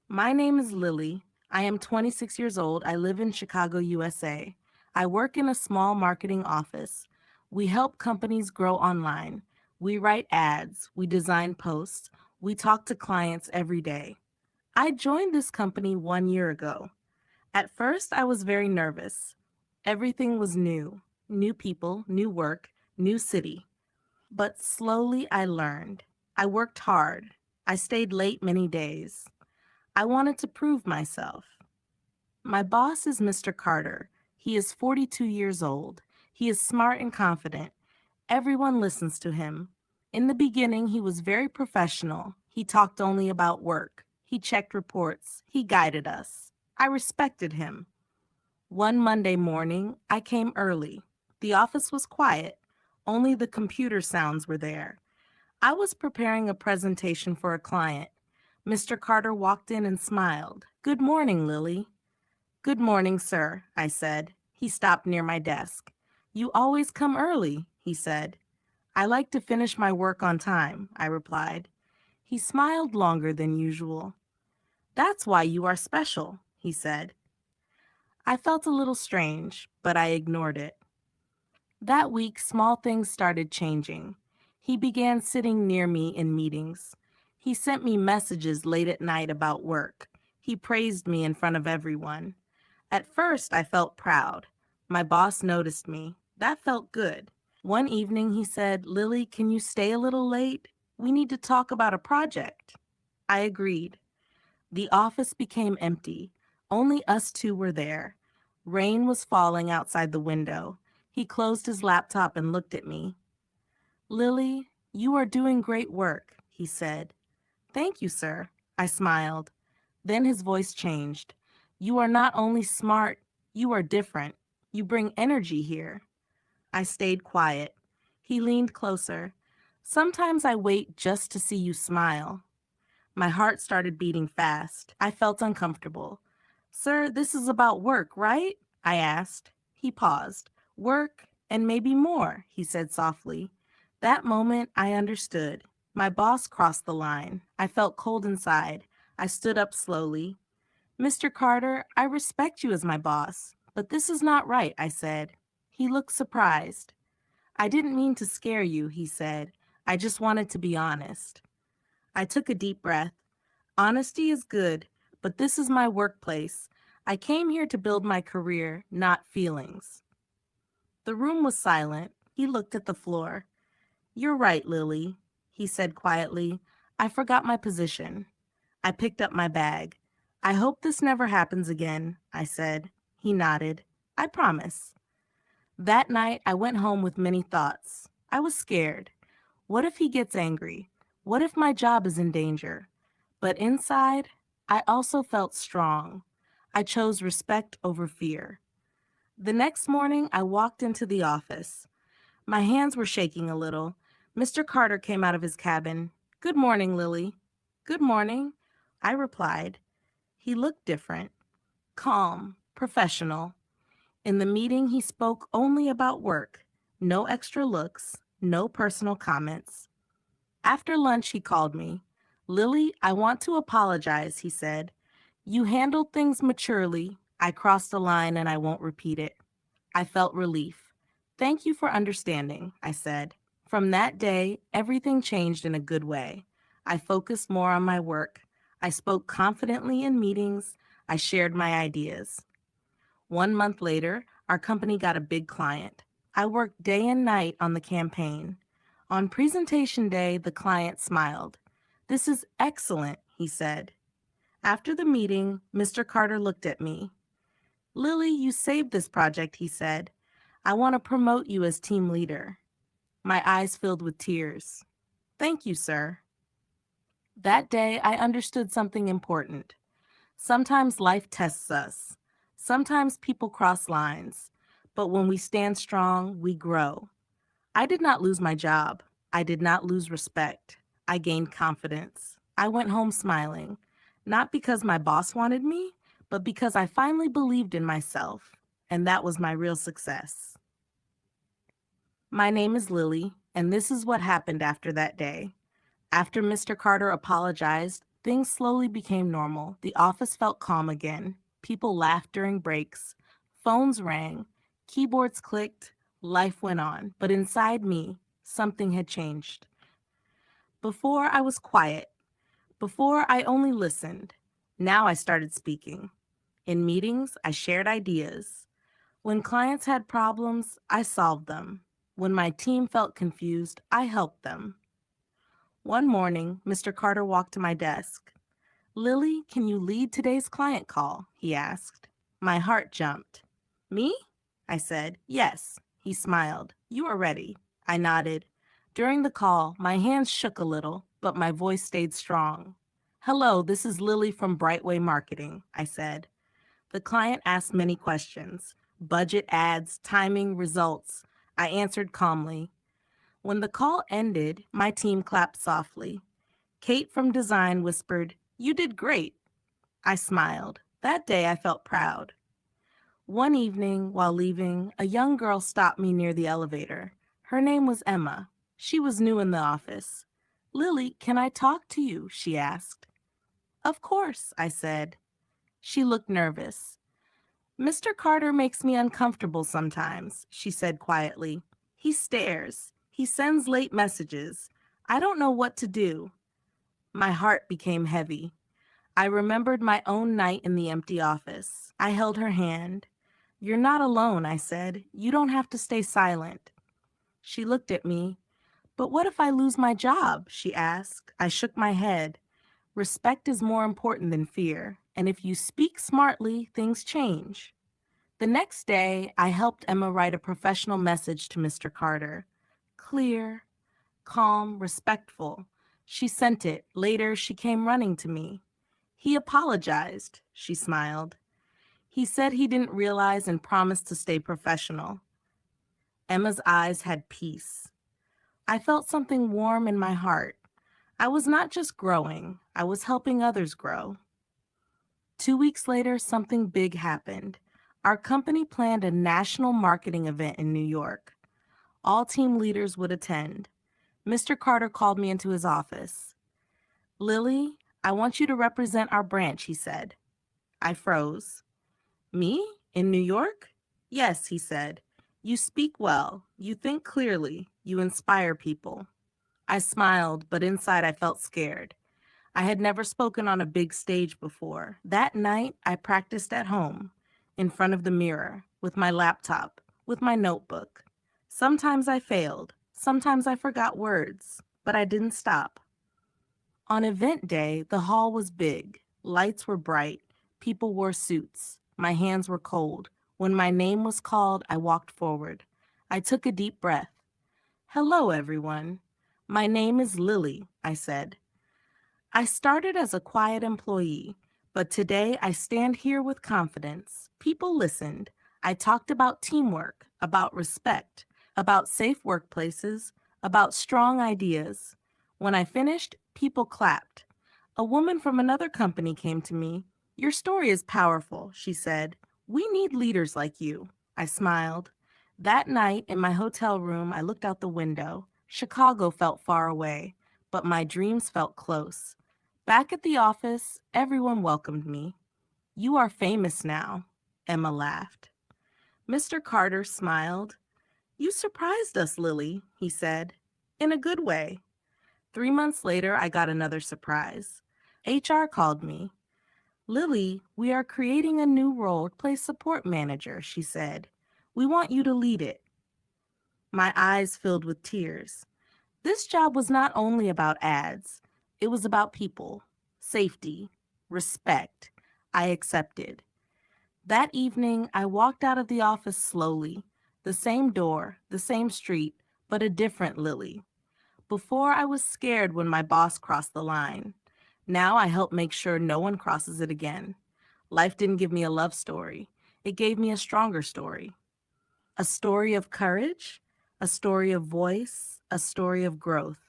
My name is Lily. I am 26 years old. I live in Chicago, USA. I work in a small marketing office. We help companies grow online. We write ads, we design posts, we talk to clients every day. I joined this company 1 year ago. At first, I was very nervous. Everything was new people, new work, new city. But slowly I learned. I worked hard. I stayed late many days. I wanted to prove myself. My boss is Mr. Carter. He is 42 years old. He is smart and confident. Everyone listens to him. In the beginning, he was very professional. He talked only about work. He checked reports. He guided us. I respected him. One Monday morning, I came early. The office was quiet. Only the computer sounds were there. I was preparing a presentation for a client. Mr. Carter walked in and smiled. "Good morning, Lily." "Good morning, sir," I said. He stopped near my desk. "You always come early," he said. "I like to finish my work on time," I replied. He smiled longer than usual. "That's why you are special," he said. I felt a little strange, but I ignored it. That week, small things started changing. He began sitting near me in meetings. He sent me messages late at night about work. He praised me in front of everyone. At first, I felt proud. My boss noticed me. That felt good. One evening, he said, "Lily, can you stay a little late? We need to talk about a project." I agreed. The office became empty. Only us two were there. Rain was falling outside the window. He closed his laptop and looked at me. "Lily, you are doing great work," he said. "Thank you, sir." I smiled. Then his voice changed. "You are not only smart, you are different. You bring energy here." I stayed quiet. He leaned closer. "Sometimes I wait just to see you smile." My heart started beating fast. I felt uncomfortable. "Sir, this is about work, right?" I asked. He paused. "Work and maybe more," he said softly. That moment, I understood. My boss crossed the line. I felt cold inside. I stood up slowly. "Mr. Carter, I respect you as my boss, but this is not right," I said. He looked surprised. "I didn't mean to scare you," he said. "I just wanted to be honest." I took a deep breath. Honesty is good, but this is my workplace. I came here to build my career, not feelings. The room was silent. He looked at the floor. "You're right, Lily," he said quietly. "I forgot my position." I picked up my bag. "I hope this never happens again," I said. He nodded. "I promise." That night, I went home with many thoughts. I was scared. What if he gets angry? What if my job is in danger? But inside, I also felt strong. I chose respect over fear. The next morning, I walked into the office. My hands were shaking a little. Mr. Carter came out of his cabin. "Good morning, Lily." "Good morning," I replied. He looked different, calm, professional. In the meeting, he spoke only about work. No extra looks, no personal comments. After lunch, he called me. "Lily, I want to apologize," he said. "You handled things maturely. I crossed a line and I won't repeat it." I felt relief. "Thank you for understanding," I said. From that day, everything changed in a good way. I focused more on my work. I spoke confidently in meetings. I shared my ideas. 1 month later, our company got a big client. I worked day and night on the campaign. On presentation day, the client smiled. "This is excellent," he said. After the meeting, Mr. Carter looked at me. "Lily, you saved this project," he said. "I want to promote you as team leader." My eyes filled with tears. "Thank you, sir." That day, I understood something important. Sometimes life tests us. Sometimes people cross lines. But when we stand strong, we grow. I did not lose my job. I did not lose respect. I gained confidence. I went home smiling, not because my boss wanted me, but because I finally believed in myself, and that was my real success. My name is Lily, and this is what happened after that day. After Mr. Carter apologized, Things slowly became normal. The office felt calm again. People laughed during breaks. Phones rang. Keyboards clicked. Life went on. But inside me, something had changed. Before I was quiet. Before I only listened. Now I started speaking. In meetings, I shared ideas. When clients had problems, I solved them. When my team felt confused, I helped them. One morning, Mr. Carter walked to my desk. "Lily, can you lead today's client call?" he asked. My heart jumped. "Me?" I said. "Yes." He smiled. "You are ready." I nodded. During the call, my hands shook a little, but my voice stayed strong. "Hello, this is Lily from Brightway Marketing," I said. The client asked many questions: budget, ads, timing, results. I answered calmly. When the call ended, my team clapped softly. Kate from design whispered, "You did great." I smiled. That day I felt proud. One evening, while leaving, a young girl stopped me near the elevator. Her name was Emma. She was new in the office. "Lily, can I talk to you?" she asked. "Of course," I said. She looked nervous. "Mr. Carter makes me uncomfortable sometimes," she said quietly. "He stares. He sends late messages. I don't know what to do." My heart became heavy. I remembered my own night in the empty office. I held her hand. "You're not alone," I said. "You don't have to stay silent." She looked at me. "But what if I lose my job?" she asked. I shook my head. Respect is more important than fear, and if you speak smartly, things change. The next day, I helped Emma write a professional message to Mr. Carter. Clear, calm, respectful. She sent it. Later, she came running to me. "He apologized," she smiled. "He said he didn't realize and promised to stay professional." Emma's eyes had peace. I felt something warm in my heart. I was not just growing, I was helping others grow. 2 weeks later, something big happened. Our company planned a national marketing event in New York. All team leaders would attend. Mr. Carter called me into his office. "Lily, I want you to represent our branch," he said. I froze. "Me? In New York?" "Yes," he said. "You speak well. You think clearly. You inspire people." I smiled, but inside I felt scared. I had never spoken on a big stage before. That night, I practiced at home, in front of the mirror, with my laptop, with my notebook. Sometimes I failed. Sometimes I forgot words, but I didn't stop. On event day, the hall was big. Lights were bright. People wore suits. My hands were cold. When my name was called, I walked forward. I took a deep breath. "Hello, everyone. My name is Lily," I said. I started as a quiet employee, but today I stand here with confidence. People listened. I talked about teamwork, about respect, about safe workplaces, about strong ideas. When I finished, people clapped. A woman from another company came to me. "Your story is powerful," she said. "We need leaders like you." I smiled. That night, in my hotel room, I looked out the window. Chicago felt far away, but my dreams felt close. Back at the office, everyone welcomed me. "You are famous now," Emma laughed. Mr. Carter smiled. "You surprised us, Lily," he said, in a good way. 3 months later, I got another surprise. HR called me. "Lily, we are creating a new role, place support manager," she said. "We want you to lead it." My eyes filled with tears. This job was not only about ads, it was about people, safety, respect. I accepted. That evening, I walked out of the office slowly. The same door, the same street, but a different Lily. Before, I was scared when my boss crossed the line. Now I help make sure no one crosses it again. Life didn't give me a love story. It gave me a stronger story. A story of courage, a story of voice, a story of growth.